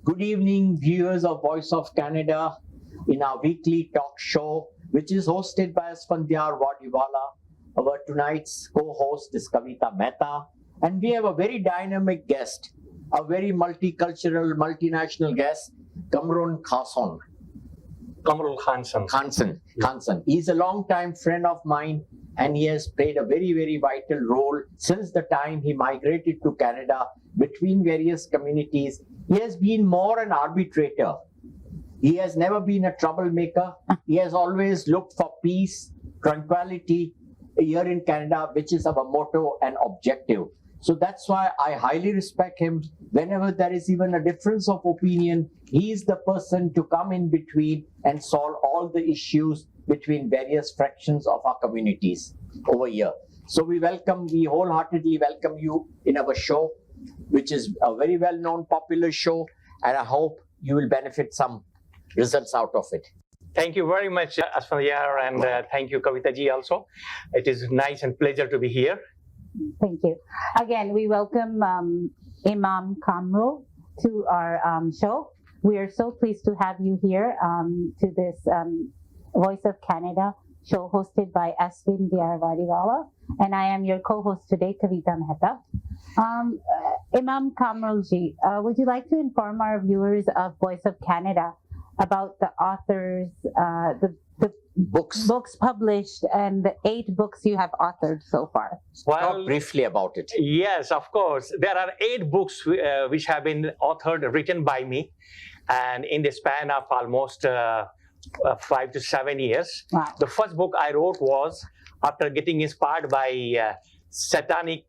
Good evening, viewers of Voice of Canada, in our weekly talk show, which is hosted by Asphandiar Wadiwalla. Our tonight's co-host is Kavita Metha, and we have a very dynamic guest, a very multicultural, multinational guest, Qamrul Khanson. Qamrul Khanson. Khanson. He's a long-time friend of mine, and he has played a very, very vital role since the time he migrated to Canada between various communities. He has been more an arbitrator. He has never been a troublemaker. He has always looked for peace, tranquility here in Canada, which is our motto and objective. So that's why I highly respect him. Whenever there is even a difference of opinion, he is the person to come in between and solve all the issues between various fractions of our communities over here. So we wholeheartedly welcome you in our show, which is a very well-known, popular show, and I hope you will benefit some results out of it. Thank you very much, Asphandiar, and thank you, Kavita ji, also. It is nice and pleasure to be here. Thank you. Again, we welcome Imam Qamrul to our show. We are so pleased to have you here to this Voice of Canada show hosted by Asphandiar Wadiwalla, and I am your co-host today, Kavita Metha. Imam Qamrul ji, would you like to inform our viewers of Voice of Canada about the authors, the books published, and the 8 books you have authored so far? Well, talk briefly about it. Yes, of course. There are 8 books which have been written by me, and in the span of almost 5 to 7 years. Wow. The first book I wrote was after getting inspired by satanic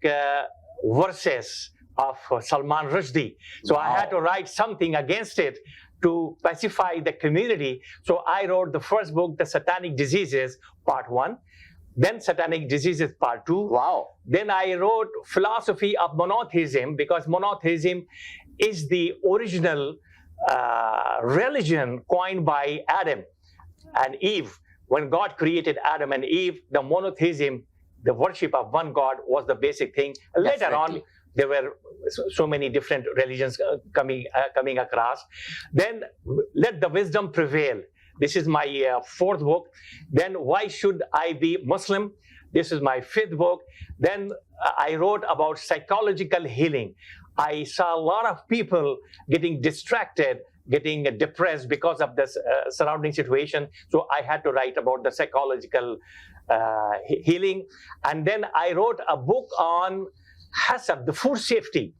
verses of Salman Rushdie. So I had to write something against it to pacify the community. So I wrote the first book, The Satanic Diseases, Part 1. Then Satanic Diseases, Part 2. Wow. Then I wrote Philosophy of Monotheism, because monotheism is the original religion coined by Adam and Eve. When God created Adam and Eve, the monotheism, the worship of one God, was the basic thing. Later on, there were so many different religions coming across. Then Let the Wisdom Prevail. This is my 4th book. Then Why Should I Be Muslim? This is my 5th book. Then I wrote about psychological healing. I saw a lot of people getting distracted, getting depressed because of this surrounding situation. So I had to write about the psychological healing. And then I wrote a book on hazard, the food safety.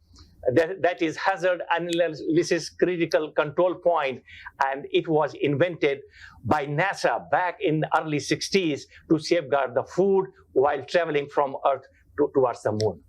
That is hazard analysis critical control point, and it was invented by NASA back in the early 60s to safeguard the food while traveling from Earth towards the moon.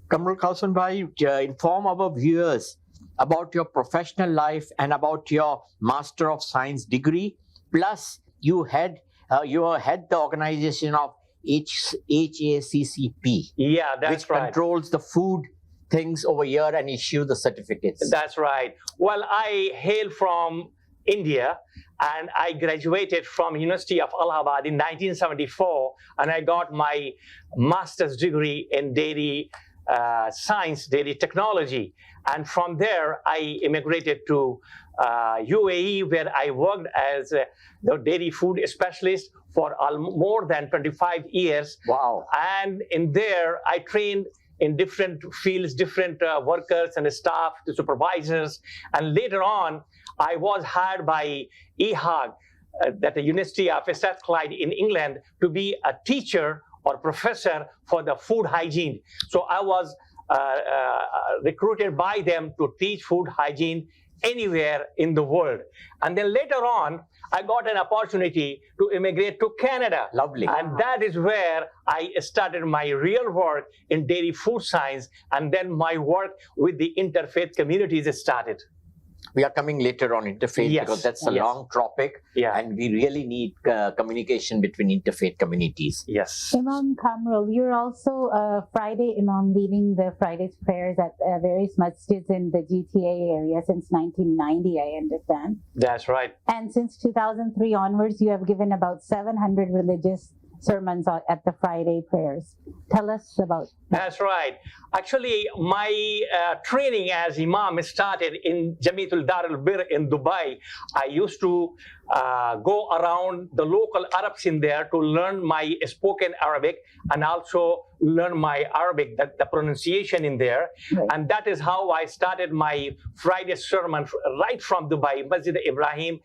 Qamrul Khanson bhai, inform our viewers about your professional life and about your Master of Science degree. Plus, you had the organization of HACCP. Yeah, that's which right. Controls the food things over here and issue the certificates. That's right. Well, I hail from India, and I graduated from University of Allahabad in 1974, and I got my master's degree in dairy science, dairy technology. And from there, I immigrated to UAE, where I worked as the dairy food specialist for more than 25 years. Wow. And in there, I trained in different fields, different workers and staff, the supervisors. And later on, I was hired by EHAG, that the University of Strathclyde in England, to be a teacher or professor for the food hygiene. So I was recruited by them to teach food hygiene anywhere in the world. And then later on, I got an opportunity to immigrate to Canada. Lovely. And that is where I started my real work in dairy food science, and then my work with the interfaith communities started. We are coming later on interfaith, Yes, because that's a yes. long topic, Yeah. and we really need communication between interfaith communities. Yes. Imam Qamrul, you're also a Friday Imam leading the Friday's prayers at various masjids in the GTA area since 1990, I understand. That's right. And since 2003 onwards, you have given about 700 religious sermons at the Friday prayers. Tell us about that. That's right. Actually, my training as Imam started in Jamiatul Dar al-Bir in Dubai. I used to go around the local Arabs in there to learn my spoken Arabic and also learn my Arabic, the pronunciation in there. Right. And that is how I started my Friday sermon right from Dubai, Masjid Ibrahim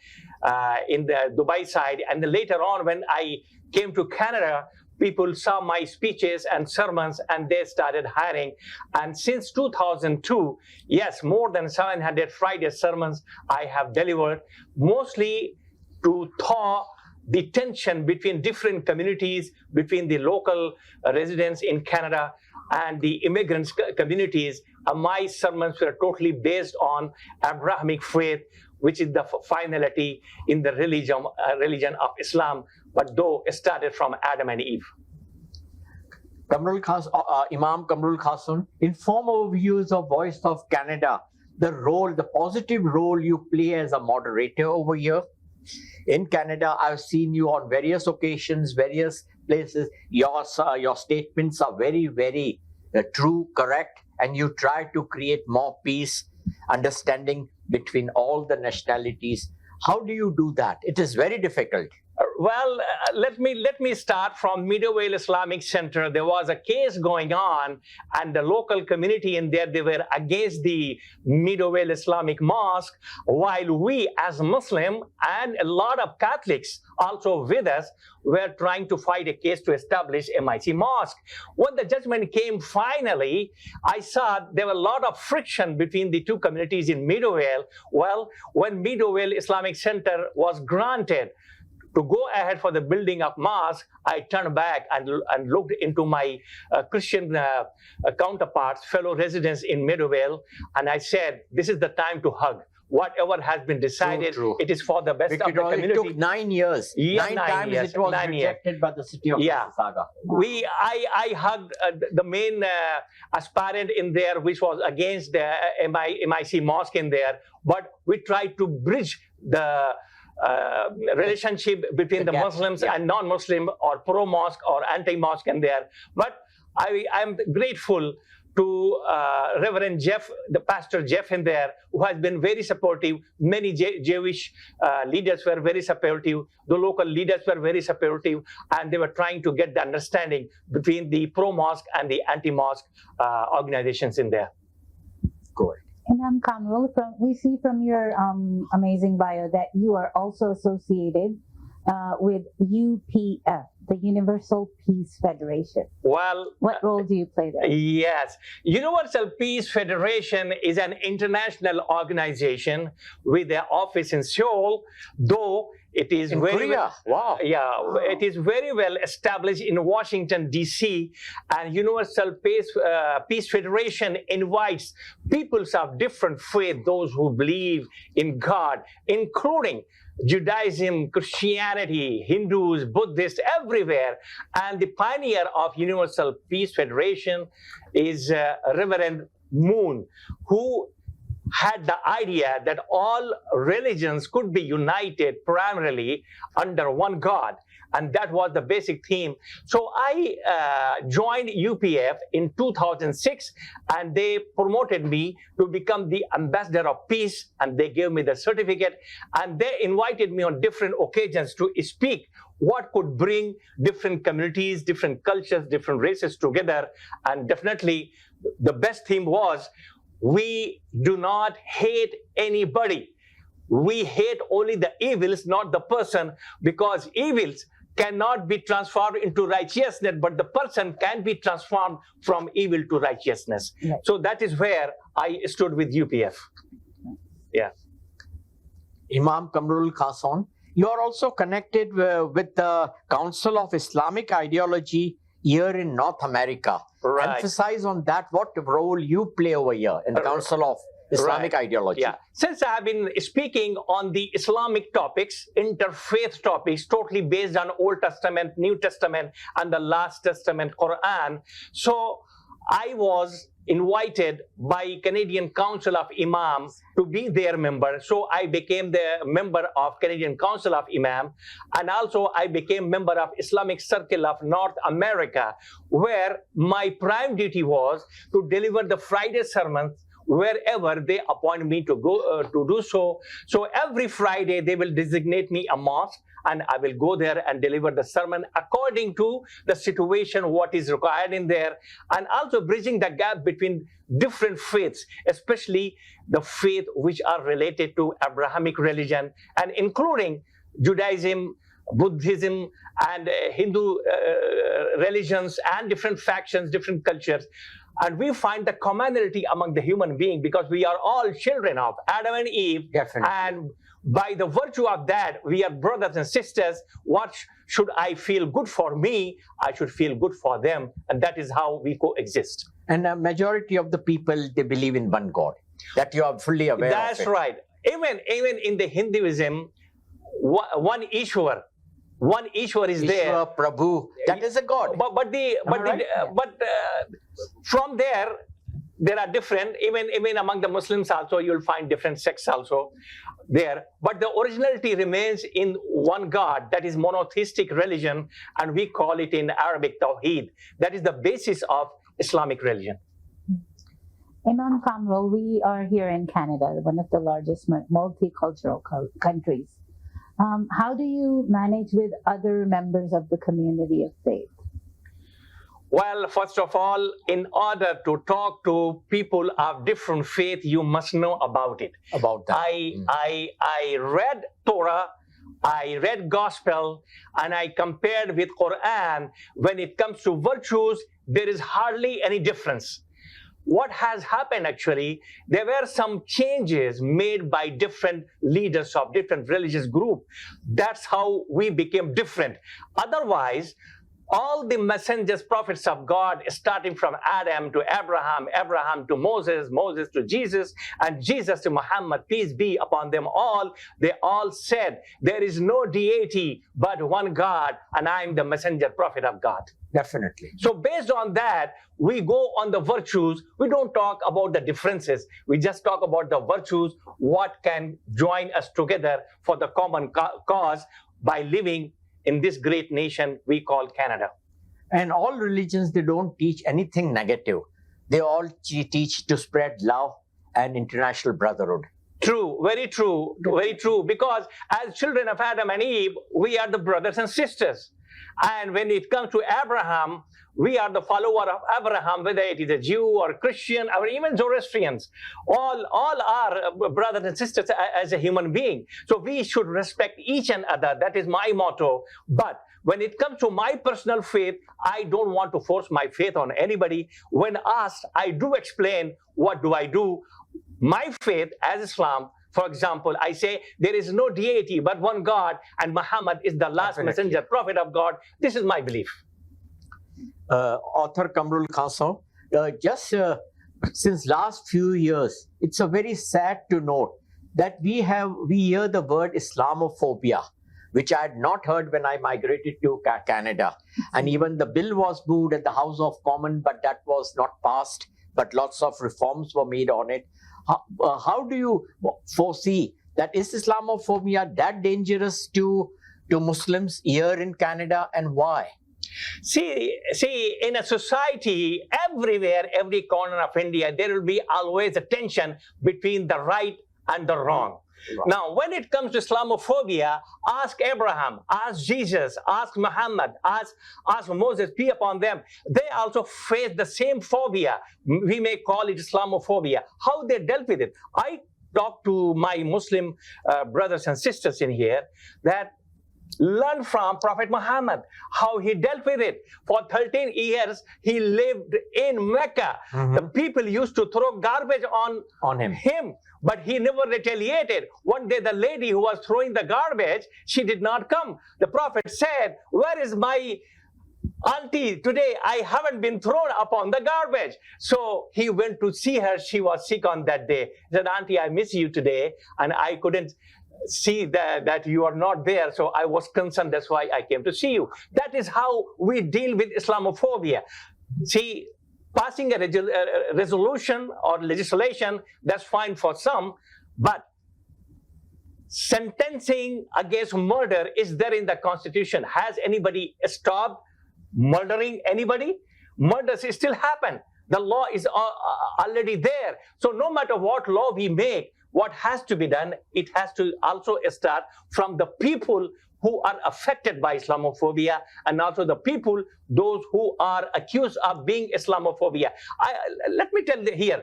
in the Dubai side. And then later on, when I came to Canada, people saw my speeches and sermons and they started hiring. And since 2002, yes, more than 700 Friday sermons I have delivered, mostly to thaw the tension between different communities, between the local residents in Canada and the immigrants communities. My sermons were totally based on Abrahamic faith, which is the finality in the religion of Islam, but though it started from Adam and Eve. Imam Qamrul Khanson, in former views of Voice of Canada, the positive role you play as a moderator over here. In Canada, I've seen you on various occasions, various places. Your statements are very, very true, correct, and you try to create more peace, understanding between all the nationalities. How do you do that? It is very difficult. Well, let me start from Medieval Islamic Center. There was a case going on, and the local community in there, they were against the Medieval Islamic mosque, while we as Muslim and a lot of Catholics also with us were trying to fight a case to establish MIC mosque. When the judgment came finally, I saw there were a lot of friction between the two communities in Medieval. Well, when Medieval Islamic Center was granted to go ahead for the building of mosque, I turned back and looked into my Christian counterparts, fellow residents in Midwell, and I said, this is the time to hug. Whatever has been decided, it is for the best of the community. It took 9 years. Yeah, 9 times years, it was 9 years. rejected by the city of Mississauga. I hugged the main aspirant in there, which was against the MIC mosque in there, but we tried to bridge the relationship between the Muslims and non-Muslim or pro-mosque or anti-mosque in there. But I am grateful to Reverend Jeff, the Pastor Jeff in there, who has been very supportive. Many Jewish leaders were very supportive. The local leaders were very supportive, and they were trying to get the understanding between the pro-mosque and the anti-mosque organizations in there. Good. Imam Qamrul, we see from your amazing bio that you are also associated with UPF, the Universal Peace Federation. Well, what role do you play there? Yes. Universal Peace Federation is an international organization with their office in Seoul, though it is in very Korea. Wow. Yeah, it is very well established in Washington, D.C., and Universal Peace Federation invites peoples of different faith, those who believe in God, including Judaism, Christianity, Hindus, Buddhists, everywhere. And the pioneer of Universal Peace Federation is Reverend Moon, who had the idea that all religions could be united primarily under one God. And that was the basic theme. So I joined UPF in 2006, and they promoted me to become the ambassador of peace, and they gave me the certificate, and they invited me on different occasions to speak what could bring different communities, different cultures, different races together. And definitely the best theme was, we do not hate anybody. We hate only the evils, not the person, because evils cannot be transformed into righteousness, but the person can be transformed from evil to righteousness. Right. So that is where I stood with UPF. Yeah. Imam Qamrul Khanson, you are also connected with the Council of Islamic Ideology here in North America. Right. Emphasize on that, what role you play over here in the Council of Islamic Ideology. Yeah. Since I have been speaking on the Islamic topics, interfaith topics, totally based on Old Testament, New Testament, and the Last Testament, Quran, so I was invited by Canadian Council of Imam to be their member. So I became the member of Canadian Council of Imam, and also I became member of Islamic Circle of North America, where my prime duty was to deliver the Friday sermons wherever they appoint me to go to do so. So every Friday they will designate me a mosque, and I will go there and deliver the sermon according to the situation, what is required in there, and also bridging the gap between different faiths, especially the faith which are related to Abrahamic religion, and including Judaism, Buddhism, and Hindu religions, and different factions, different cultures. And we find the commonality among the human being, because we are all children of Adam and Eve. Definitely. And by the virtue of that, we are brothers and sisters. What should I feel good for me? I should feel good for them. And that is how we coexist. And a majority of the people, they believe in one God. That you are fully aware of. That's right. Even in the Hinduism, one Ishwar is there. Ishwar, Prabhu, that is a God. But from there are different, even among the Muslims also, you'll find different sects also there. But the originality remains in one God, that is monotheistic religion, and we call it in Arabic Tawheed. That is the basis of Islamic religion. Imam Qamrul, we are here in Canada, one of the largest multicultural countries. How do you manage with other members of the community of faith? Well, first of all, in order to talk to people of different faith, you must know about it. About that. I read Torah, I read Gospel, and I compared with Quran. When it comes to virtues, there is hardly any difference. What has happened actually, there were some changes made by different leaders of different religious groups. That's how we became different. Otherwise, all the messengers, prophets of God, starting from Adam to Abraham, Abraham to Moses, Moses to Jesus, and Jesus to Muhammad, peace be upon them all, they all said, there is no deity but one God, and I am the messenger, prophet of God. Definitely. So based on that, we go on the virtues. We don't talk about the differences. We just talk about the virtues, what can join us together for the common cause by living in this great nation we call Canada. And all religions, they don't teach anything negative. They all teach to spread love and international brotherhood. True, very true, very true. Because as children of Adam and Eve, we are the brothers and sisters. And when it comes to Abraham, we are the follower of Abraham, whether it is a Jew or Christian or even Zoroastrians. All are brothers and sisters as a human being. So we should respect each and other. That is my motto. But when it comes to my personal faith, I don't want to force my faith on anybody. When asked, I do explain what do I do. My faith as Islam, for example, I say there is no deity but one God, and Muhammad is the last messenger, prophet of God. This is my belief. Author Qamrul Khanson, since last few years, it's a very sad to note that we hear the word Islamophobia, which I had not heard when I migrated to Canada. And even the bill was moved at the House of Commons, but that was not passed. But lots of reforms were made on it. How do you foresee that is Islamophobia that dangerous to Muslims here in Canada, and why? See, in a society, everywhere, every corner of India, there will be always a tension between the right and the wrong. Right. Now, when it comes to Islamophobia, ask Abraham, ask Jesus, ask Muhammad, ask Moses, be upon them. They also face the same phobia. We may call it Islamophobia. How they dealt with it? I talk to my Muslim brothers and sisters in here that learn from Prophet Muhammad, how he dealt with it. For 13 years, he lived in Mecca. Mm-hmm. The people used to throw garbage on him, but he never retaliated. One day, the lady who was throwing the garbage, she did not come. The Prophet said, "Where is my auntie today? I haven't been thrown upon the garbage." So he went to see her. She was sick on that day. He said, "Auntie, I miss you today, and I couldn't see that you are not there, so I was concerned. That's why I came to see you." That is how we deal with Islamophobia. See, passing a resolution or legislation, that's fine for some, but sentencing against murder is there in the Constitution. Has anybody stopped murdering anybody? Murders still happen. The law is already there. So no matter what law we make, what has to be done, it has to also start from the people who are affected by Islamophobia, and also the people, those who are accused of being Islamophobia. Let me tell you here,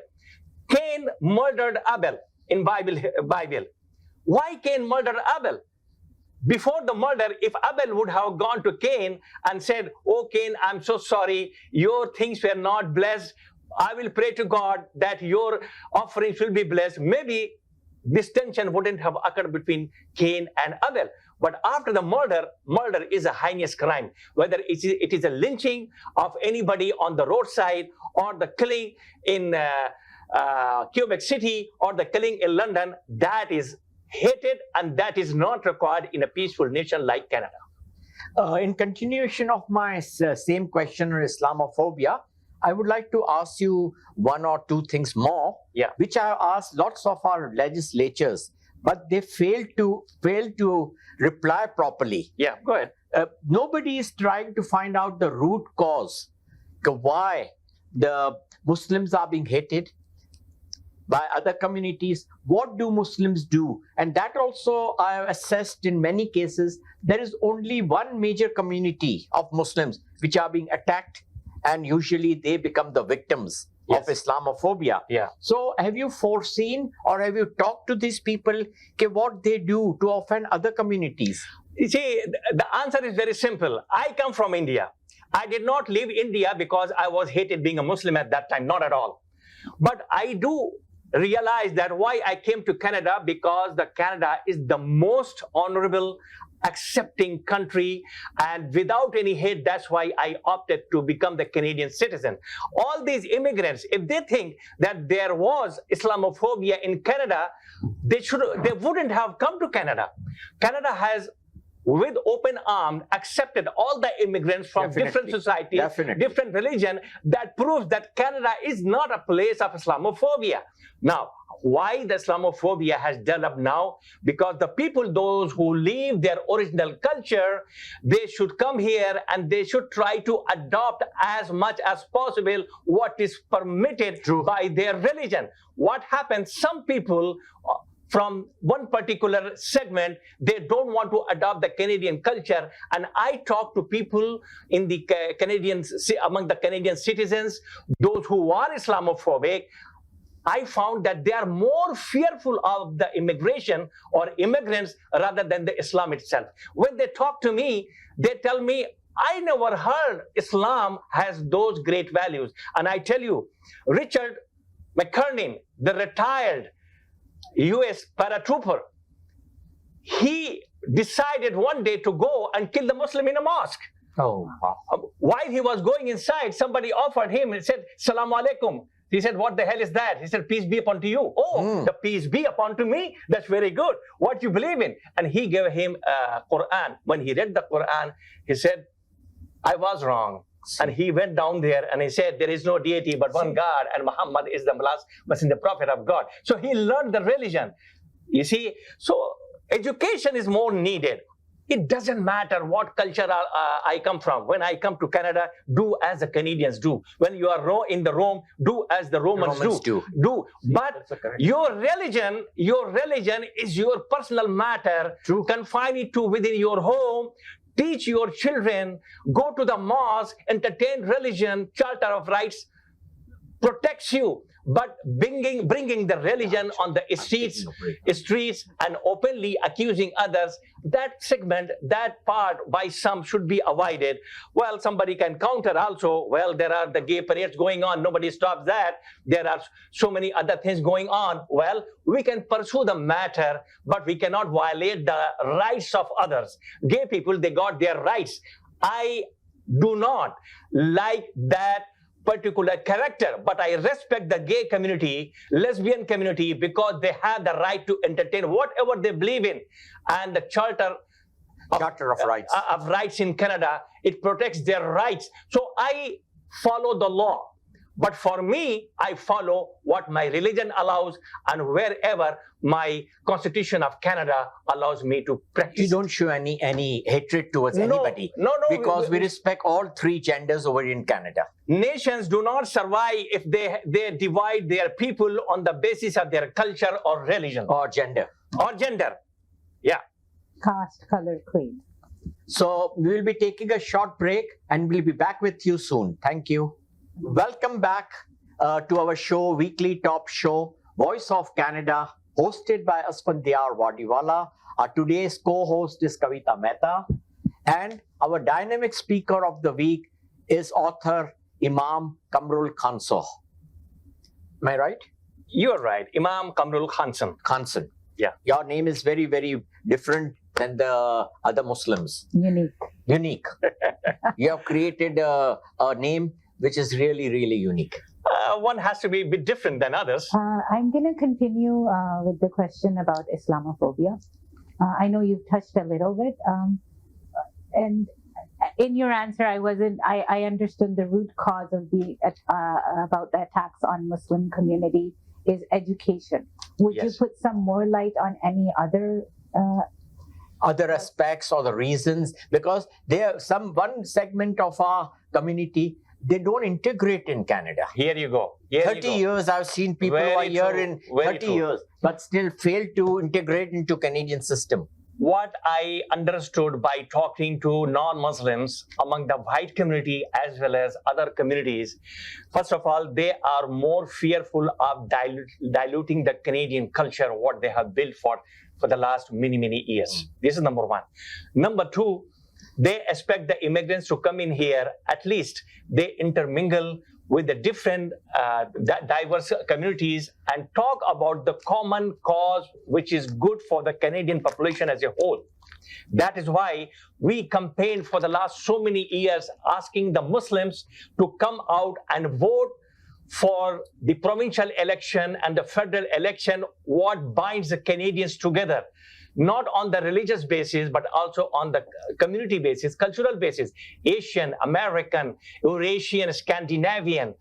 Cain murdered Abel in Bible. Why Cain murdered Abel? Before the murder, if Abel would have gone to Cain and said, "Oh Cain, I'm so sorry, your things were not blessed. I will pray to God that your offerings will be blessed," maybe this tension wouldn't have occurred between Cain and Abel. But after the murder is a heinous crime. Whether it is a lynching of anybody on the roadside, or the killing in Quebec City, or the killing in London, that is hated, and that is not required in a peaceful nation like Canada. In continuation of my same question on Islamophobia, I would like to ask you one or two things more, which I have asked lots of our legislatures, but they failed to reply properly. Yeah, go ahead. Nobody is trying to find out the root cause, why the Muslims are being hated by other communities. What do Muslims do? And that also I have assessed in many cases, there is only one major community of Muslims which are being attacked, and usually they become the victims of Islamophobia. Yeah. So have you foreseen, or have you talked to these people, what they do to offend other communities? You see, the answer is very simple. I come from India. I did not leave India because I was hated being a Muslim at that time, not at all. But I do realize that why I came to Canada, because Canada is the most honorable, accepting country, and without any hate. That's why I opted to become the Canadian citizen. All these immigrants, if they think that there was Islamophobia in Canada, they wouldn't have come to Canada. Canada has, with open arms, accepted all the immigrants from different societies, different religion. That proves that Canada is not a place of Islamophobia. Now, why the Islamophobia has developed now? Because the people, those who leave their original culture, they should come here and they should try to adopt as much as possible what is permitted by their religion. What happens, some people from one particular segment, they don't want to adopt the Canadian culture. And I talk to people in the among the Canadian citizens, those who are Islamophobic. I found that they are more fearful of the immigration or immigrants rather than the Islam itself. When they talk to me, they tell me, I never heard Islam has those great values. And I tell you, Richard McKernan, the retired US paratrooper, he decided one day to go and kill the Muslim in a mosque. Oh, wow. While he was going inside, somebody offered him and said, "Salaam alaikum." He said, "What the hell is that?" He said, "Peace be upon to you." "Oh, the peace be upon to me? That's very good. What you believe in?" And he gave him Quran. When he read the Quran, he said, "I was wrong." And he went down there and he said, "There is no deity but one God, and Muhammad is the last messenger prophet of God." So he learned the religion. You see, so education is more needed. It doesn't matter what culture I come from. When I come to Canada, do as the Canadians do. When you are in the Rome, do as the Romans do. But your religion is your personal matter. Confine it to within your home. Teach your children, go to the mosque, entertain religion, Charter of Rights protects you. But bringing the religion on the streets and openly accusing others, that segment, that part by some should be avoided. Well, somebody can counter also, well, there are the gay parades going on, nobody stops that. There are so many other things going on. Well, we can pursue the matter, but we cannot violate the rights of others. Gay people, they got their rights. I do not like that particular character, but I respect the gay community, lesbian community, because they have the right to entertain whatever they believe in. And the Charter of Rights in Canada, it protects their rights. So I follow the law. But for me, I follow what my religion allows and wherever my Constitution of Canada allows me to practice. You don't show any hatred towards anybody. No, Because we respect all three genders over in Canada. Nations do not survive if they divide their people on the basis of their culture or religion. Or gender. Or gender. Yeah. Caste, color, creed. So we will be taking a short break and we'll be back with you soon. Thank you. Welcome back to our show, weekly top show, Voice of Canada, hosted by Asphandiar Wadiwalla. Our today's co-host is Kavita Metha. And our dynamic speaker of the week is author Imam Qamrul Khanson. Am I right? You're right. Imam Qamrul Khanson. Khanson. Yeah. Your name is very, very different than the other Muslims. Unique. You have created a name which is really, really unique. One has to be a bit different than others. I'm going to continue with the question about Islamophobia. I know you've touched a little bit. And in your answer, I understood the root cause of about the attacks on Muslim community is education. Would you put some more light on any other aspects or the reasons? Because there are one segment of our community, they don't integrate in Canada. Here you go. 30 years I've seen people who are here in 30 years, but still fail to integrate into Canadian system. What I understood by talking to non-Muslims among the white community as well as other communities, first of all, they are more fearful of diluting the Canadian culture, what they have built for the last many years. This is number one. Number two, they expect the immigrants to come in here, at least they intermingle with the different diverse communities and talk about the common cause which is good for the Canadian population as a whole. That is why we campaigned for the last so many years asking the Muslims to come out and vote for the provincial election and the federal election, what binds the Canadians together. Not on the religious basis, but also on the community basis, cultural basis, Asian, American, Eurasian, Scandinavian,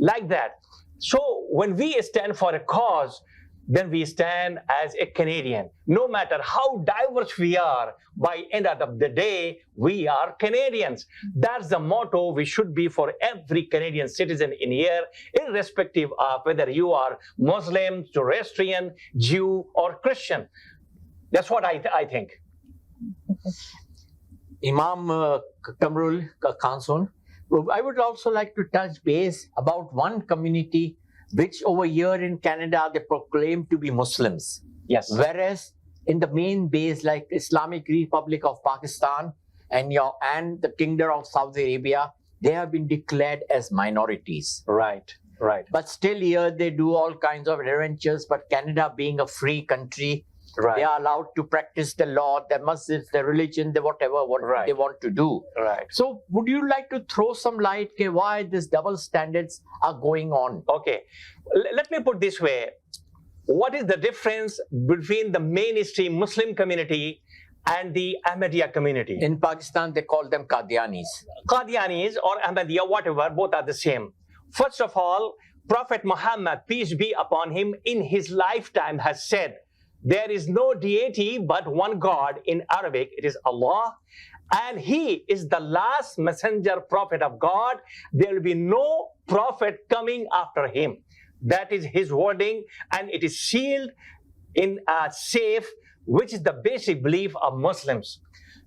like that. So when we stand for a cause, then we stand as a Canadian. No matter how diverse we are, by end of the day, we are Canadians. That's the motto we should be for every Canadian citizen in here, irrespective of whether you are Muslim, Zoroastrian, Jew, or Christian. That's what I think. Imam Qamrul Khanson, I would also like to touch base about one community which over here in Canada they proclaim to be Muslims. Yes. Whereas in the main base like Islamic Republic of Pakistan and the Kingdom of Saudi Arabia, they have been declared as minorities. Right. But still here they do all kinds of adventures. But Canada being a free country, they are allowed to practice the law, the masjids, the religion, the whatever they want to do. Right. So would you like to throw some light on why these double standards are going on? Okay. Let me put this way. What is the difference between the mainstream Muslim community and the Ahmadiyya community? In Pakistan, they call them Qadianis. Qadianis or Ahmadiyya, whatever, both are the same. First of all, Prophet Muhammad, peace be upon him, in his lifetime has said, there is no deity but one God. In Arabic, it is Allah. And he is the last messenger prophet of God. There will be no prophet coming after him. That is his wording, and it is sealed in a safe, which is the basic belief of Muslims.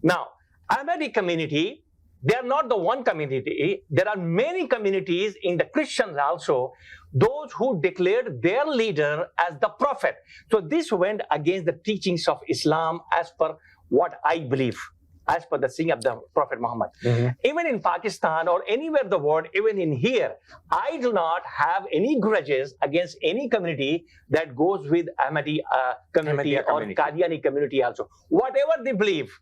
Now, Ahmadi community, they are not the one community. There are many communities in the Christians also, those who declared their leader as the prophet. So this went against the teachings of Islam as per what I believe, as per the saying of the Prophet Muhammad. Even in Pakistan or anywhere in the world, even in here, I do not have any grudges against any community that goes with Ahmadi community or Qadiani community also. Whatever they believe,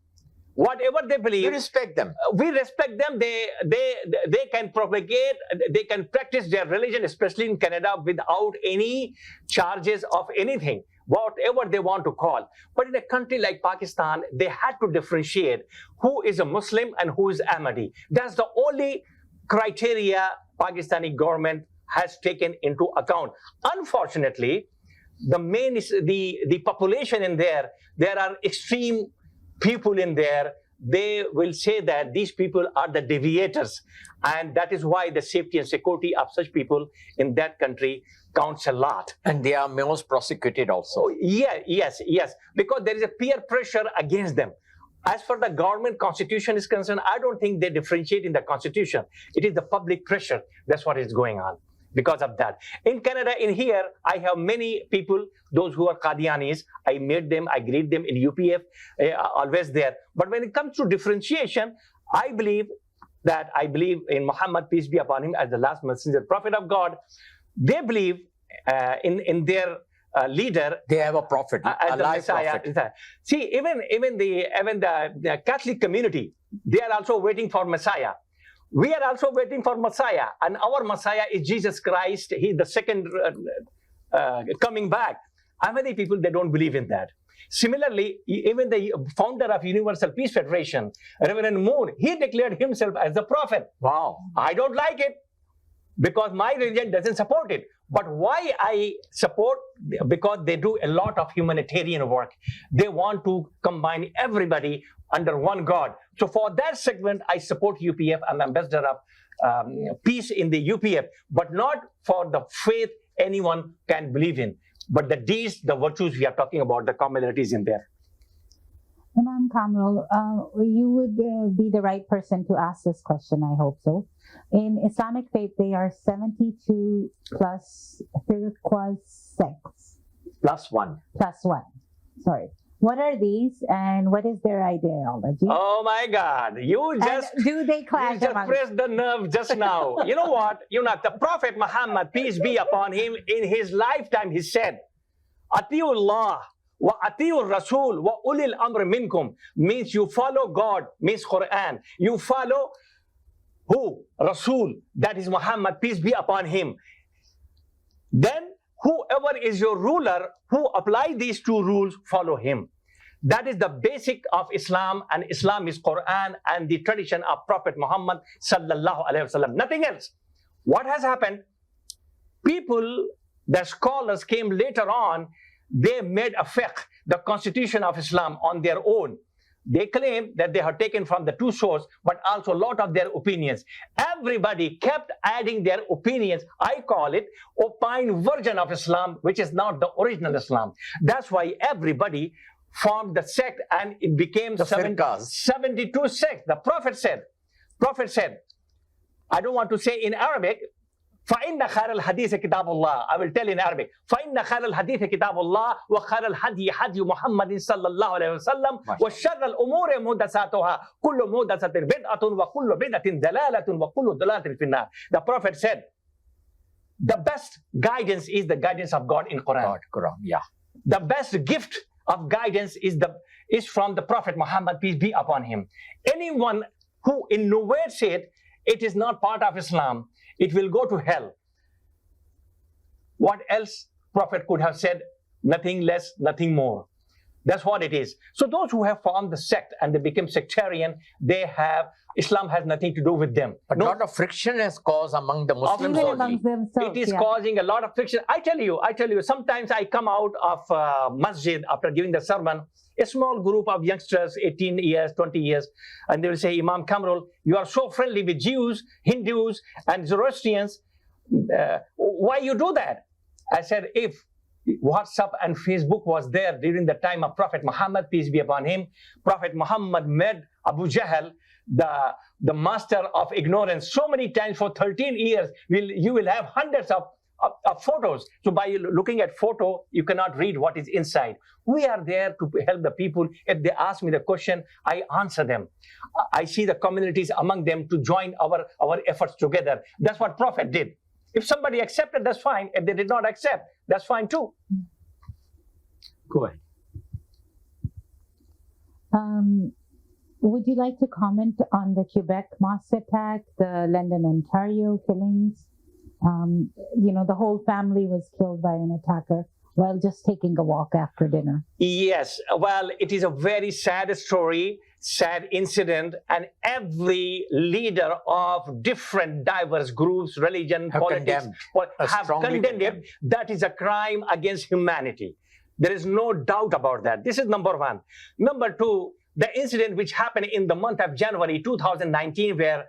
we respect them. We respect them. They can propagate, they can practice their religion, especially in Canada, without any charges of anything, whatever they want to call. But in a country like Pakistan, they had to differentiate who is a Muslim and who is Ahmadi. That's the only criteria Pakistani government has taken into account. Unfortunately, the main is the population in there. There are extreme people in there. They will say that these people are the deviators, and that is why the safety and security of such people in that country counts a lot. And they are most prosecuted also. So, yes, because there is a peer pressure against them. As far the government constitution is concerned, I don't think they differentiate in the constitution. It is the public pressure. That's what is going on. Because of that. In Canada, in here, I have many people, those who are Qadianis. I met them, I greet them in UPF, always there. But when it comes to differentiation, I believe in Muhammad, peace be upon him, as the last messenger, prophet of God. They believe in their leader. They have a prophet, a the live Messiah. prophet. See, even the Catholic community, they are also waiting for Messiah. We are also waiting for Messiah, and our Messiah is Jesus Christ. He is the second coming back. Many people, they don't believe in that. Similarly, even the founder of Universal Peace Federation, Reverend Moon, he declared himself as the prophet. Wow. I don't like it because my religion doesn't support it. But why I support? Because they do a lot of humanitarian work. They want to combine everybody under one God. So for that segment, I support UPF. I'm ambassador of peace in the UPF, but not for the faith anyone can believe in. But the deeds, the virtues we are talking about, the commonalities in there. Imam Qamrul, you would be the right person to ask this question, I hope so. In Islamic faith, there are 72 plus turquoise sects. Plus one. Sorry. What are these and what is their ideology? Oh my God! Do they clash You just among pressed the nerve just now. You know what? The Prophet Muhammad, peace be upon him, in his lifetime, he said, "Atiullah wa atiur Rasul wa ulil amr minkum," means you follow God, means Quran. You follow who? Rasul, that is Muhammad, peace be upon him. Then whoever is your ruler, who apply these two rules, follow him. That is the basic of Islam, and Islam is Quran and the tradition of Prophet Muhammad sallallahu alaihi wasallam. Nothing else. What has happened? People, the scholars came later on, they made a fiqh, the constitution of Islam, on their own. They claim that they have taken from the two sources, but also a lot of their opinions. Everybody kept adding their opinions. I call it opine version of Islam, which is not the original Islam. That's why everybody formed the sect, and it became 72 sects. The Prophet said, I don't want to say in Arabic, فَإِنَّ خَيْرَ الْحَدِيثِ كِتَابُ اللَّهِ. I will tell in Arabic. فَإِنَّ خَيْرَ الْحَدِيثِ كِتَابُ اللَّهِ وَخَيْرَ الْحَدِيثِ حَدِيُّ مُحَمَّدٍ صَلَّى اللَّهُ عَلَيْهِ وَسَلَّمَ وَشَرَّ الْأُمُورِ مُحْدَثَاتُهَا كُلُّ مُحْدَثَةٍ بِدْعَةٌ وَكُلُّ بِدْعَةٍ ضَلَالَةٌ وَكُلُّ ضَلَالَةٍ فِي النَّارِ. The Prophet said, the best guidance is the guidance of God in Quran. Yeah. The best gift of guidance is from the Prophet Muhammad, peace be upon him. Anyone who in nowhere said it is not part of Islam, it will go to hell. What else Prophet could have said? Nothing less, nothing more. That's what it is. So those who have formed the sect and they became sectarian, Islam has nothing to do with them. But a lot of friction has caused among the Muslims. Even amongst themselves, it is causing a lot of friction. I tell you, sometimes I come out of masjid after giving the sermon, a small group of youngsters, 18 years, 20 years, and they will say, Imam Qamrul, you are so friendly with Jews, Hindus, and Zoroastrians. Why you do that? I said, if WhatsApp and Facebook was there during the time of Prophet Muhammad, peace be upon him, Prophet Muhammad made Abu Jahl the master of ignorance so many times for 13 years. You will have hundreds of photos. So by looking at photo, you cannot read what is inside. We are there to help the people. If they ask me the question, I answer them. I see the communities among them to join our efforts together. That's what Prophet did. If somebody accepted, that's fine. If they did not accept, that's fine too. Go ahead. Would you like to comment on the Quebec mosque attack, the London, Ontario killings? The whole family was killed by an attacker while just taking a walk after dinner. Yes, well, it is a very sad story. sad incident, and every leader of different diverse groups, religion, Have politics, have strongly condemned it. condemned. That is a crime against humanity. There is no doubt about that. This is number one. Number two, the incident which happened in the month of January 2019, where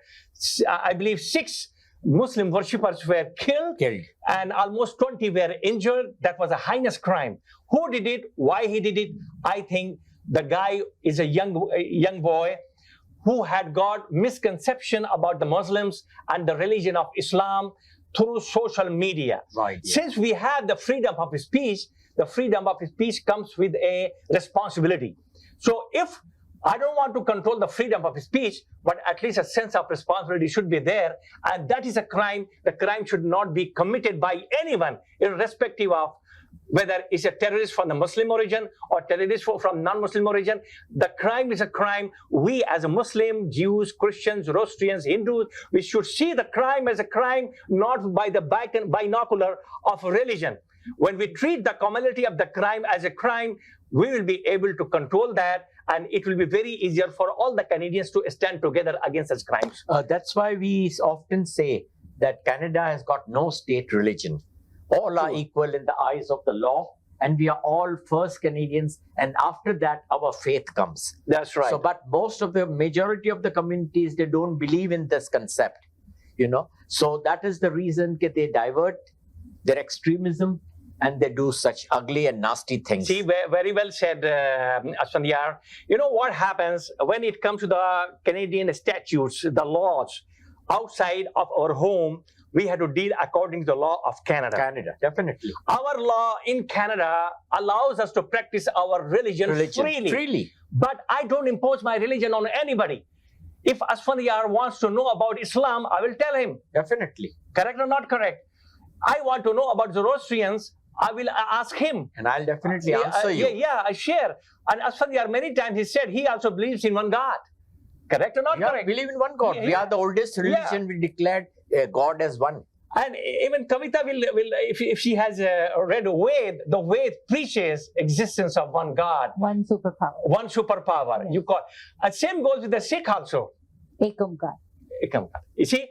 I believe 6 Muslim worshippers were killed and almost 20 were injured. That was a heinous crime. Who did it? Why he did it? I think the guy is a young boy who had got misconception about the Muslims and the religion of Islam through social media. Right. Yeah. Since we have the freedom of speech, the freedom of speech comes with a responsibility. So if I don't want to control the freedom of speech, but at least a sense of responsibility should be there, and that is a crime. The crime should not be committed by anyone, irrespective of whether it's a terrorist from the Muslim origin or terrorist from non-Muslim origin. The crime is a crime. We as a Muslim, Jews, Christians, Zoroastrians, Hindus, we should see the crime as a crime, not by the binocular of religion. When we treat the commonality of the crime as a crime, we will be able to control that, and it will be very easier for all the Canadians to stand together against such crimes. That's why we often say that Canada has got no state religion. All are equal in the eyes of the law, and we are all first Canadians, and after that our faith comes. That's right. So, but most of the majority of the communities, they don't believe in this concept, So that is the reason that they divert their extremism and they do such ugly and nasty things. See, very well said, Asphandiar. You know what happens when it comes to the Canadian statutes, the laws outside of our home? We have to deal according to the law of Canada. Canada, definitely. Our law in Canada allows us to practice our religion freely. But I don't impose my religion on anybody. If Asphandiar wants to know about Islam, I will tell him. Definitely. Correct or not correct? I want to know about Zoroastrians, I will ask him. And I'll definitely answer you. Yeah, I share. And Asphandiar, many times he said he also believes in one God. Correct or not correct? We believe in one God. We are the oldest religion. We declared God as one. And even Kavita will if she has read Ved, the Ved preaches existence of one God. One superpower. One superpower. Yes. You call. And same goes with the Sikh also. Ekam God. Ekam God. You see,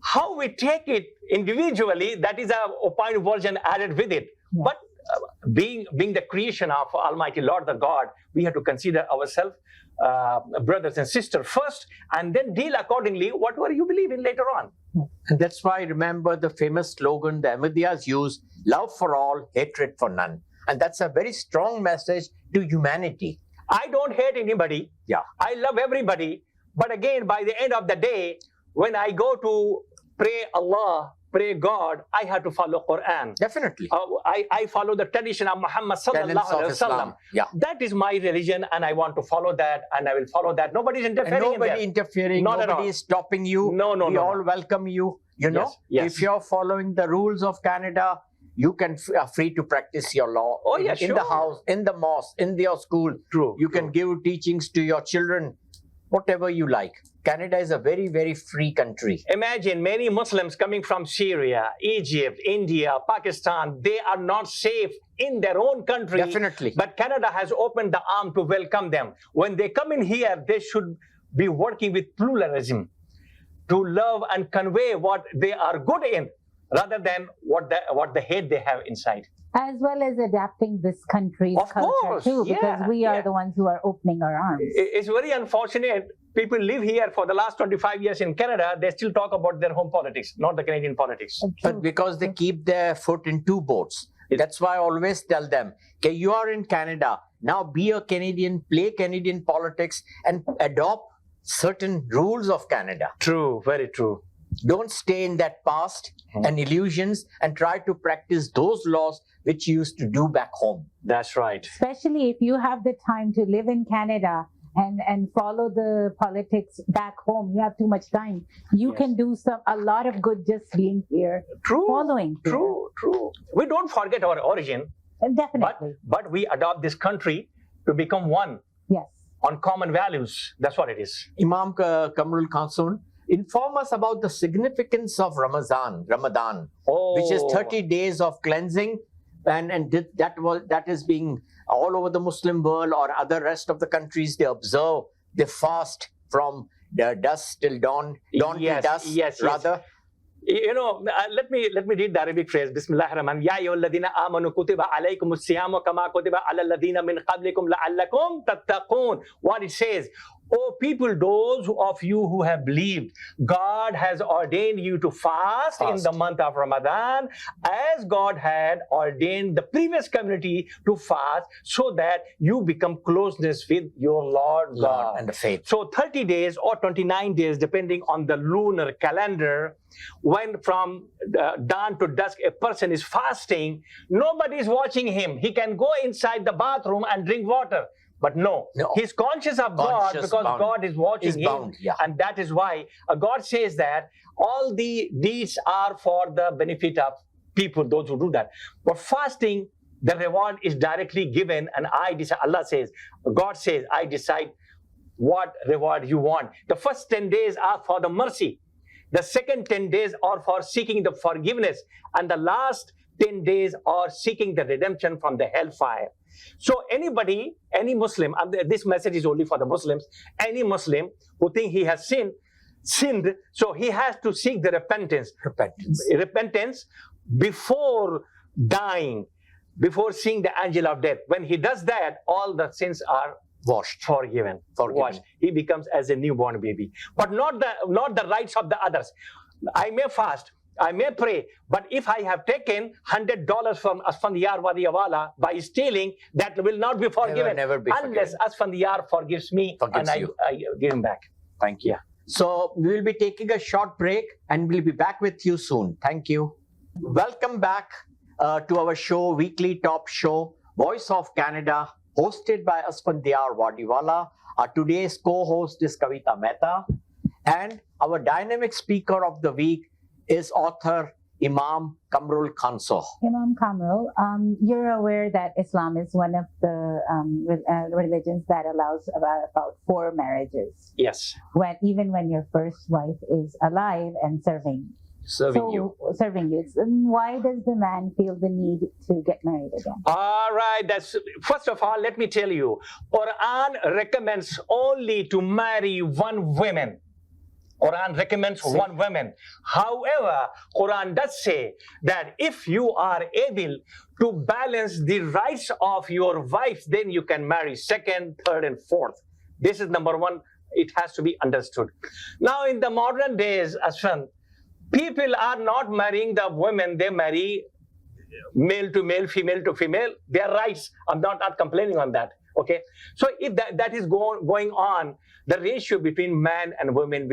how we take it individually, that is a point version added with it. Yeah. But being the creation of Almighty Lord the God, we have to consider ourselves brothers and sisters first, and then deal accordingly whatever you believe in later on. And that's why I remember the famous slogan the Ahmadiyyas use: love for all, hatred for none. And that's a very strong message to humanity. I don't hate anybody. Yeah. I love everybody. But again, by the end of the day, when I go to pray Allah, pray God, I have to follow Quran. Definitely. I follow the tradition of Muhammad sallallahu alaihi wasallam. Yeah. That is my religion, and I want to follow that, and I will follow that. Nobody's interfering. And nobody interfering. Not at nobody all. is stopping you. No. We all welcome you. You know, Yes. if you're following the rules of Canada, you can are free to practice your law. Oh, yeah, in the sure. house, in the mosque, in your school. True. You can give teachings to your children, whatever you like. Canada is a very, very free country. Imagine many Muslims coming from Syria, Egypt, India, Pakistan. They are not safe in their own country. Definitely. But Canada has opened the arm to welcome them. When they come in here, they should be working with pluralism to love and convey what they are good in, rather than what the hate they have inside. As well as adapting this country's Of culture course, too, because yeah, we are yeah. the ones who are opening our arms. It's very unfortunate. People live here for the last 25 years in Canada. They still talk about their home politics, not the Canadian politics. But because they keep their foot in two boats. That's why I always tell them, okay, you are in Canada, now be a Canadian, play Canadian politics and adopt certain rules of Canada. True, very true. Don't stay in that past and illusions and try to practice those laws which you used to do back home. That's right. Especially if you have the time to live in Canada and follow the politics back home. You have too much time. You Yes. can do a lot of good just being here, True. following here. True. We don't forget our origin, And definitely. but we adopt this country to become one Yes. on common values. That's what it is. Imam Qamrul Khanson, inform us about the significance of Ramadan, which is 30 days of cleansing, and that is being all over the Muslim world or other rest of the countries. They observe They fast from dusk till dawn till dusk, yes. rather. You know, let me read the Arabic phrase. Bismillahir Rahman. Ya ayyuhalladhina amanu kutiba alaykumus siyamu kama kutiba alal ladina min qablikum la'allakum tattaqun. What it says, O people, those of you who have believed, God has ordained you to fast in the month of Ramadan, as God had ordained the previous community to fast, so that you become closeness with your Lord God. And the faith. So 30 days or 29 days, depending on the lunar calendar, when from dawn to dusk a person is fasting, nobody is watching him. He can go inside the bathroom and drink water. But no, he's conscious of God because God is watching him. And that is why God says that all the deeds are for the benefit of people, those who do that. But fasting, the reward is directly given, and I decide, God says, I decide what reward you want. The first 10 days are for the mercy. The second 10 days are for seeking the forgiveness. And the last 10 days are seeking the redemption from the hellfire. So anybody, any Muslim, this message is only for the Muslims, any Muslim who think he has sinned, so he has to seek the repentance before dying, before seeing the angel of death. When he does that, all the sins are forgiven. Washed. He becomes as a newborn baby. But not the rights of the others. I may fast, I may pray, but if I have taken $100 from Asphandiar Wadiwalla by stealing, that will not be forgiven. Never be unless Asphandiar forgives me and I give him back. Thank you. Yeah. So we will be taking a short break and we'll be back with you soon. Thank you. Welcome back to our show, weekly top show, Voice of Canada, hosted by Asphandiar Wadiwalla. Our today's co-host is Kavita Metha, and our dynamic speaker of the week is author Imam Qamrul Khanson. Imam Qamrul, you're aware that Islam is one of the religions that allows about 4 marriages. Yes. Even when your first wife is alive and serving you. Why does the man feel the need to get married again? All right. First of all, let me tell you, Quran recommends only to marry one woman. Quran recommends one woman. However, Quran does say that if you are able to balance the rights of your wife, then you can marry second, third, and fourth. This is number one. It has to be understood. Now, in the modern days, Ashwan, people are not marrying the women. They marry male to male, female to female. Their rights. I'm not complaining on that. Okay. So if that is going on, the ratio between man and women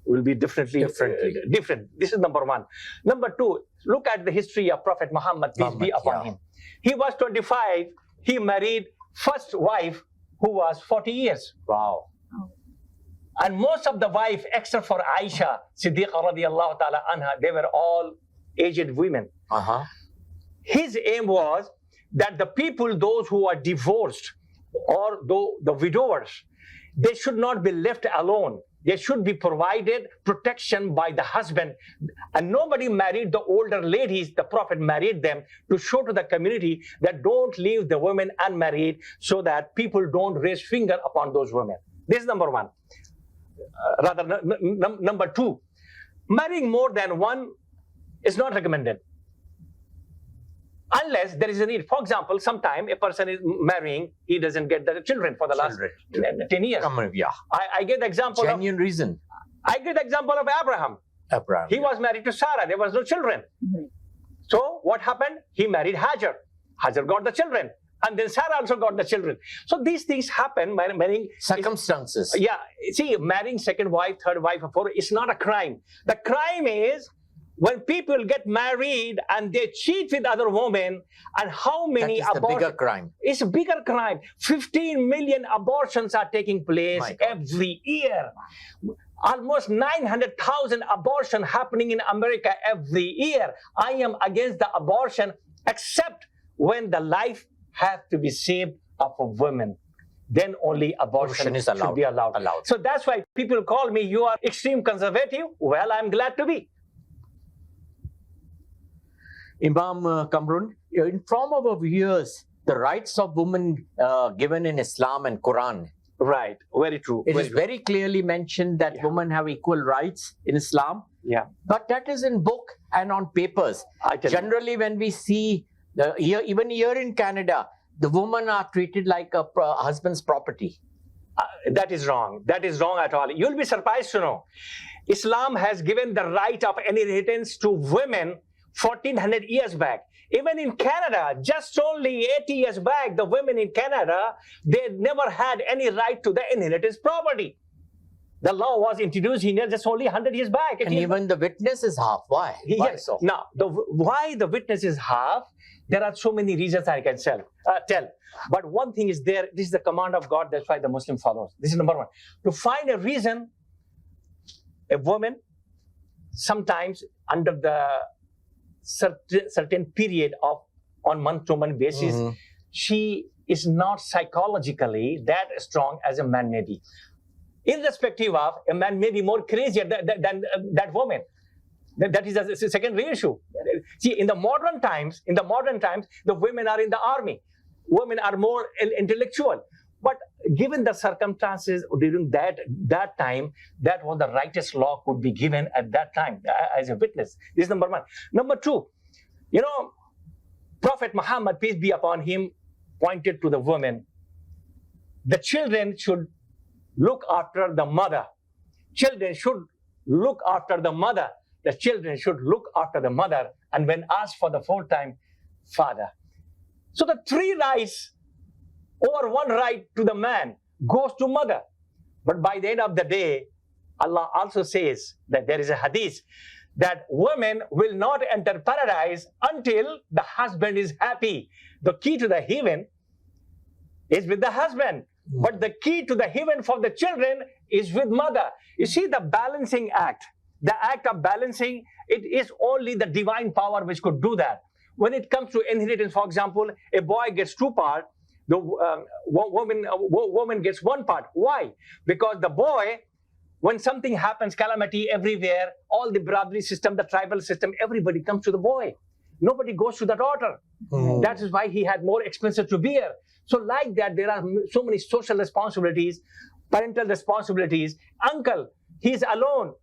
will be different. This is number one. Number two, look at the history of Prophet Muhammad, peace be upon him. He was 25. He married first wife who was 40 years. Wow. And most of the wife, except for Aisha, Siddiqa radiallahu ta'ala anha, they were all aged women. His aim was that the people, those who are divorced or the widowers, they should not be left alone. They should be provided protection by the husband. And nobody married the older ladies. The Prophet married them to show to the community that don't leave the women unmarried, so that people don't raise finger upon those women. This is number one. Number two, marrying more than one is not recommended. Unless there is a need. For example, sometime a person is marrying, he doesn't get the children for the last 10 years. I get the example genuine reason. I get the example of Abraham. He was married to Sarah. There was no children. So what happened? He married Hajar. Hajar got the children. And then Sarah also got the children. So these things happen. Marrying circumstances. See, marrying second wife, third wife, or fourth, it's not a crime. The crime is when people get married and they cheat with other women, and how many abortions. That is the bigger crime. It's a bigger crime. 15 million abortions are taking place every year. Almost 900,000 abortions happening in America every year. I am against the abortion, except when the life has to be saved of a woman. Then only abortion is should be allowed. So that's why people call me, you are extreme conservative. Well, I'm glad to be. Imam Qamrul, inform our viewers the rights of women given in Islam and Quran. Right. Very true. It very is true. very clearly mentioned that Yeah. women have equal rights in Islam, Yeah. but that is in book and on papers. I tell you. Generally, when we see, even here in Canada, the women are treated like a husband's property. That is wrong. That is wrong at all. You'll be surprised to know Islam has given the right of inheritance to women 1400 years back. Even in Canada, just only 80 years back, the women in Canada, they never had any right to the inheritance property. The law was introduced here just only 100 years back. And even the witness is half. Why? Why Yes. so? Now, why the witness is half, there are so many reasons I can tell. But one thing is there, this is the command of God, that's why the Muslim follows. This is number one. To find a reason, a woman, sometimes under the certain period of on month-to-month basis, Mhm. she is not psychologically that strong as a man may be. Irrespective of, a man may be more crazier than that woman. That is a secondary issue. See, in the modern times, the women are in the army. Women are more intellectual. But given the circumstances during that time, that was the rightest law could be given at that time as a witness. This is number one. Number two, Prophet Muhammad, peace be upon him, pointed to the women. The children should look after the mother. Children should look after the mother. The children should look after the mother, and when asked for the fourth time, father. So the three rights over one right to the man goes to mother. But by the end of the day, Allah also says that there is a hadith that women will not enter paradise until the husband is happy. The key to the heaven is with the husband. But the key to the heaven for the children is with mother. You see the balancing act. The act of balancing, it is only the divine power which could do that. When it comes to inheritance, for example, a boy gets 2 parts, the woman gets 1 part. Why? Because the boy, when something happens, calamity everywhere, all the brotherly system, the tribal system, everybody comes to the boy. Nobody goes to the daughter. That is why he had more expenses to bear. So like that, there are so many social responsibilities, parental responsibilities. Uncle, he's alone.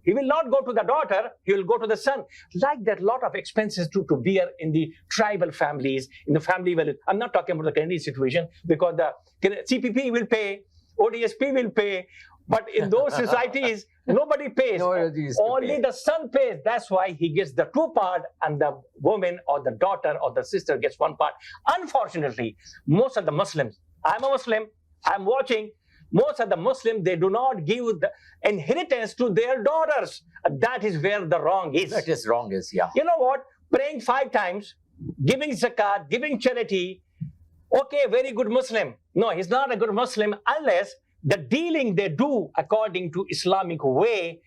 He will not go to the daughter, he will go to the son. Like that, lot of expenses to bear in the tribal families, in the family value. I'm not talking about the Canadian situation, because the CPP will pay, ODSP will pay, but in those societies, nobody pays. Only the son pays. That's why he gets the 2 part, and the woman or the daughter or the sister gets 1 part. Unfortunately, most of the Muslims, I'm a Muslim, I'm watching, most of the Muslims, they do not give the inheritance to their daughters. That is where the wrong is. That is wrong, yeah. You know what? Praying 5 times, giving zakat, giving charity. Okay, very good Muslim. No, he's not a good Muslim unless the dealing they do according to Islamic way,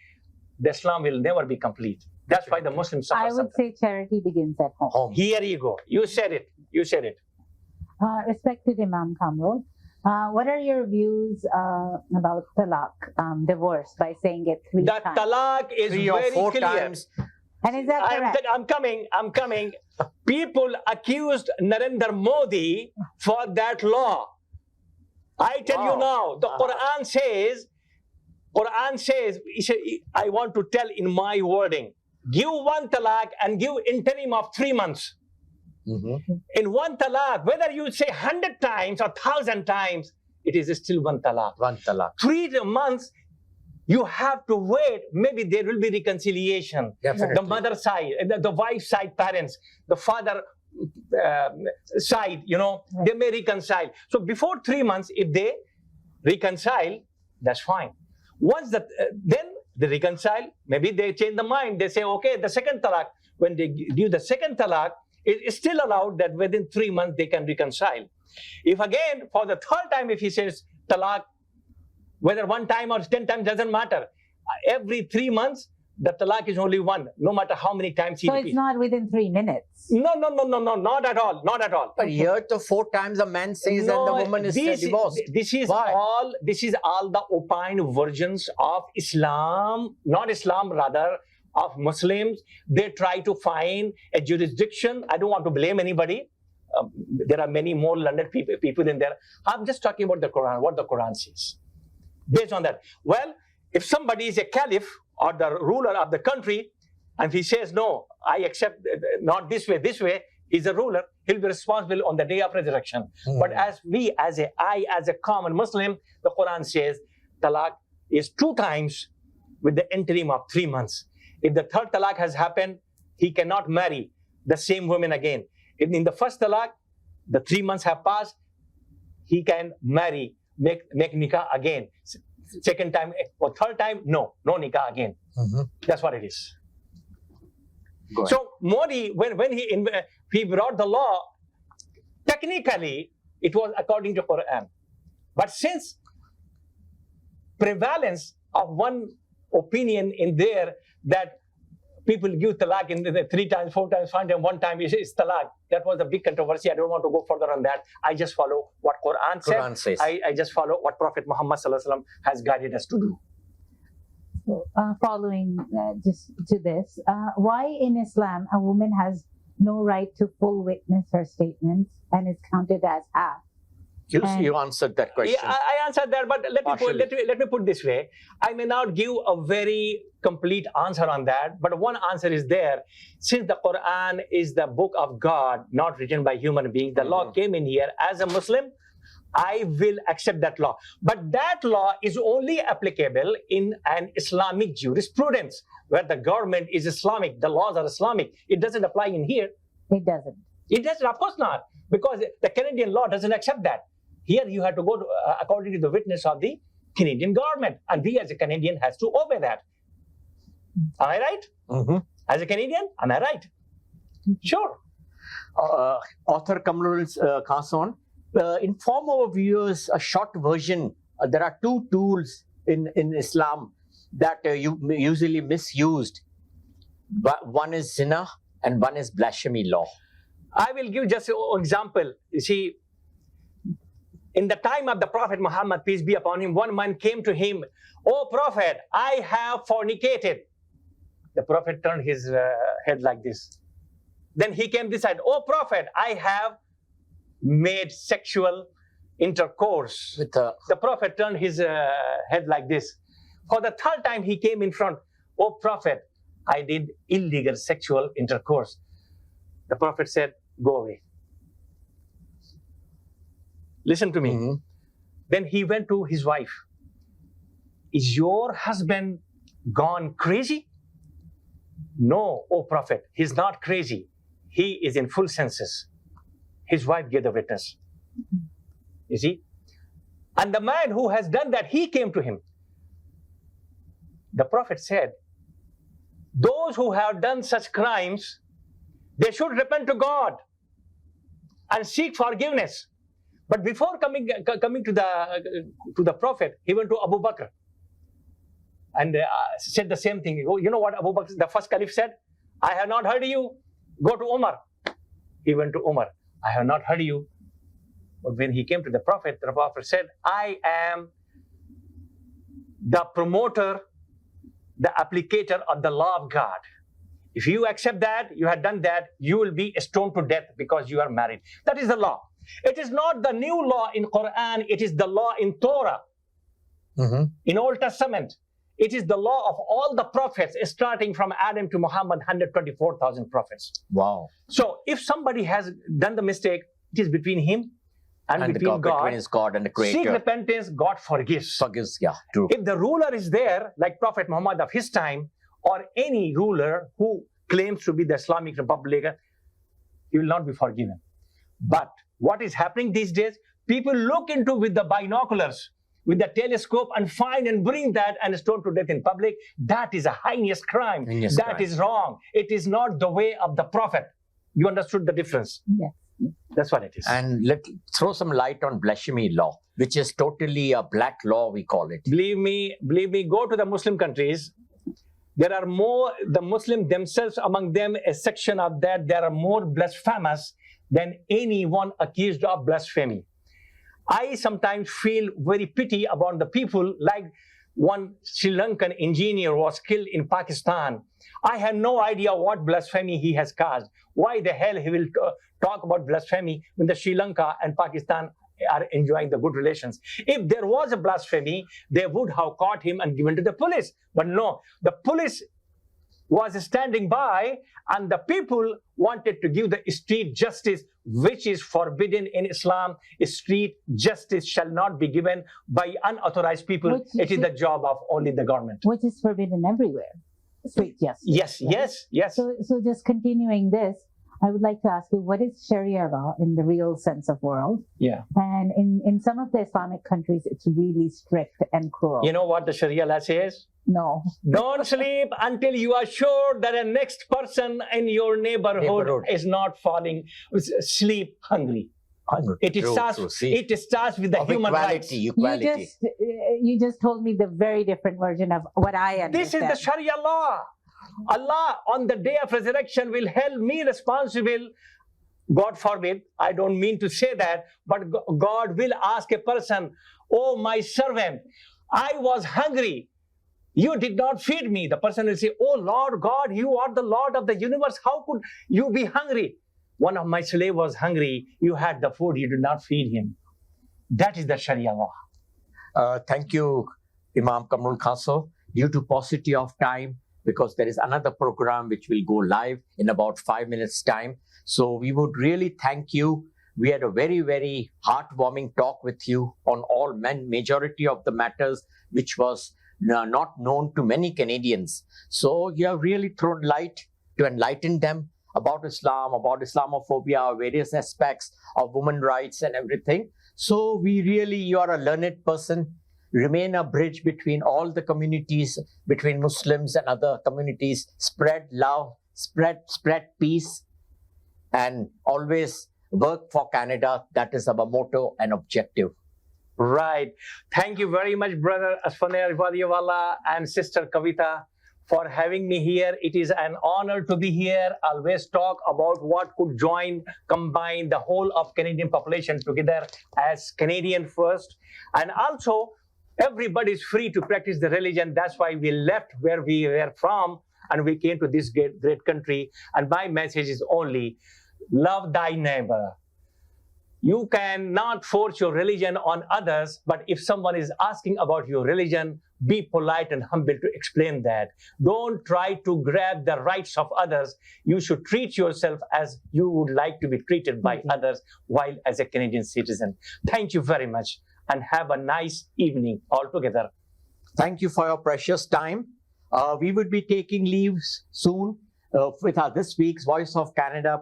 the Islam will never be complete. That's why the Muslims suffer. I would say charity begins at home. Here you go. You said it. You said it. Respected Imam Qamrul, what are your views about talaq, divorce, by saying it 3 That times? talaq is 3 or very 4 clear. times. And is that correct? I'm coming. People accused Narendra Modi for that law. I tell you now, the Quran says, I want to tell in my wording, give 1 talaq and give interim of 3 months. In 1 talaq, whether you say 100 times or 1,000 times, it is still 1 talaq. 1 talaq. 3 months, you have to wait. Maybe there will be reconciliation. Definitely. The mother side, the wife side parents, the father side, they may reconcile. So before 3 months, if they reconcile, that's fine. Once then they reconcile, maybe they change the mind. They say, okay, the second talaq. When they give the second talaq, it is still allowed that within 3 months they can reconcile. If again, for the 3rd time, if he says talaq, whether 1 time or 10 times doesn't matter. Every 3 months, the talaq is only 1, no matter how many times he So repeats. it's not within 3 minutes. No, not at all, not at all. But here the 4 times a man says that the woman is divorced. This is Why? all the opined versions of Islam, not Islam, rather of Muslims. They try to find a jurisdiction. I don't want to blame anybody. there are many more learned people in there. I'm just talking about the Quran, what the Quran says. Based on that, well, if somebody is a caliph or the ruler of the country, and he says, no, I accept not this way, he's a ruler, he'll be responsible on the day of resurrection. But as a common Muslim, the Quran says, talaq is 2 times with the interim of 3 months. If the third talaq has happened, he cannot marry the same woman again. If in the first talaq, the 3 months have passed, he can marry, make nikah again. Second time or third time, no nikah again. That's what it is. So Modi, when he brought the law, technically it was according to Quran. But since prevalence of one opinion in there that people give talaq in the 3 times, 4 times, 5 times, 1 time is talaq. That was a big controversy. I don't want to go further on that. I just follow what Quran says. I just follow what Prophet Muhammad ﷺ has guided us to do. Following just to this, why in Islam a woman has no right to full witness her statements and is counted as half? You answered that question. Yeah, I answered that, but let me put this way. I may not give a very complete answer on that, but one answer is there. Since the Quran is the book of God, not written by human beings, the law came in here. As a Muslim, I will accept that law. But that law is only applicable in an Islamic jurisprudence, where the government is Islamic, the laws are Islamic. It doesn't apply in here. It doesn't. It doesn't, of course not, because the Canadian law doesn't accept that. Here you have to go to, according to the witness of the Canadian government, and we as a Canadian has to obey that. Am I right? As a Canadian, am I right? Sure. Author Qamrul Khanson, inform our viewers a short version. There are 2 tools in Islam that you usually misused. One is zina and one is blasphemy law. I will give just an example. You see, in the time of the Prophet Muhammad, peace be upon him, one man came to him, "Oh Prophet, I have fornicated." The Prophet turned his head like this. Then he came this side, "Oh Prophet, I have made sexual intercourse." With the Prophet turned his head like this. For the 3rd time he came in front, "Oh Prophet, I did illegal sexual intercourse." The Prophet said, "Go away. Listen to me." Then he went to his wife. "Is your husband gone crazy?" "No, oh Prophet, he's not crazy. He is in full senses." His wife gave the witness. You see? And the man who has done that, he came to him. The Prophet said, those who have done such crimes, they should repent to God and seek forgiveness. But before coming to the Prophet, he went to Abu Bakr and said the same thing. You know what Abu Bakr, the first caliph, said? "I have not heard you. Go to Umar." He went to Umar. "I have not heard you." But when he came to the Prophet said, "I am the promoter, the applicator of the law of God. If you accept that, you have done that, you will be stoned to death because you are married." That is the law. It is not the new law in Quran, it is the law in Torah, in Old Testament. It is the law of all the prophets, starting from Adam to Muhammad, 124,000 prophets. Wow. So if somebody has done the mistake, it is between him and between God. Between his God and the Creator. Seek repentance, God forgives. Forgives, yeah, true. If the ruler is there, like Prophet Muhammad of his time, or any ruler who claims to be the Islamic Republic, he will not be forgiven. But what is happening these days? People look into with the binoculars, with the telescope, and find and bring that and stone to death in public. That is a heinous crime. That is wrong. It is not the way of the Prophet. You understood the difference? Yes. That's what it is. And let's throw some light on blasphemy law, which is totally a black law, we call it. Believe me, go to the Muslim countries. There are more, the Muslims themselves, among them, a section of that, there are more blasphemous than anyone accused of blasphemy. I sometimes feel very pity about the people, like one Sri Lankan engineer was killed in Pakistan. I had no idea what blasphemy he has caused. Why the hell he will talk about blasphemy when the Sri Lanka and Pakistan are enjoying the good relations? If there was a blasphemy, they would have caught him and given to the police. But no, the police was standing by, and the people wanted to give the street justice, which is forbidden in Islam. Street justice shall not be given by unauthorized people. It is the job of only the government. Which is forbidden everywhere. Street justice. Yes, right? yes. So just continuing this, I would like to ask you, what is Sharia law in the real sense of world? Yeah. And in some of the Islamic countries, it's really strict and cruel. You know what the Sharia law says? No. Don't sleep until you are sure that the next person in your neighborhood is not falling sleep hungry. It starts with the human rights. Equality. You just told me the very different version of what I understand. This is the Sharia law. Allah on the day of resurrection will hold me responsible. God forbid, I don't mean to say that, but God will ask a person, oh my servant, I was hungry. You did not feed me. The person will say, oh Lord God, you are the Lord of the universe. How could you be hungry? One of my slaves was hungry. You had the food. You did not feed him. That is the Sharia law. Thank you, Imam Qamrul Khanson. Due to paucity of time, because there is another program which will go live in about 5 minutes' time. So we would really thank you. We had a very, very heartwarming talk with you on all majority of the matters which was not known to many Canadians. So you have really thrown light to enlighten them about Islam, about Islamophobia, various aspects of women's rights and everything. So you are a learned person. Remain a bridge between all the communities, between Muslims and other communities. Spread love, spread peace, and always work for Canada. That is our motto and objective. Right. Thank you very much, brother Asphandiar Wadiwalla and sister Kavita, for having me here. It is an honor to be here. Always talk about what could combine the whole of Canadian population together as Canadian first. And also, everybody is free to practice the religion. That's why we left where we were from and we came to this great country. And my message is only, love thy neighbor. You cannot force your religion on others, but if someone is asking about your religion, be polite and humble to explain that. Don't try to grab the rights of others. You should treat yourself as you would like to be treated by others while as a Canadian citizen. Thank you very much and have a nice evening altogether. Thank you for your precious time. We will be taking leaves soon with this week's Voice of Canada,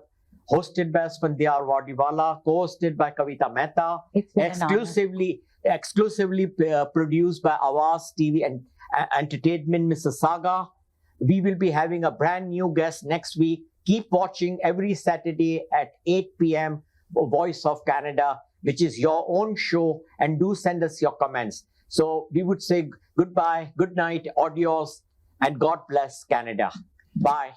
hosted by Asphandiar Wadiwalla, co-hosted by Kavita Metha, exclusively produced by Awaz TV and Entertainment, Mrs. Saga. We will be having a brand new guest next week. Keep watching every Saturday at 8 p.m. Voice of Canada, which is your own show, and do send us your comments. So we would say goodbye, good night, adios, and God bless Canada. Bye.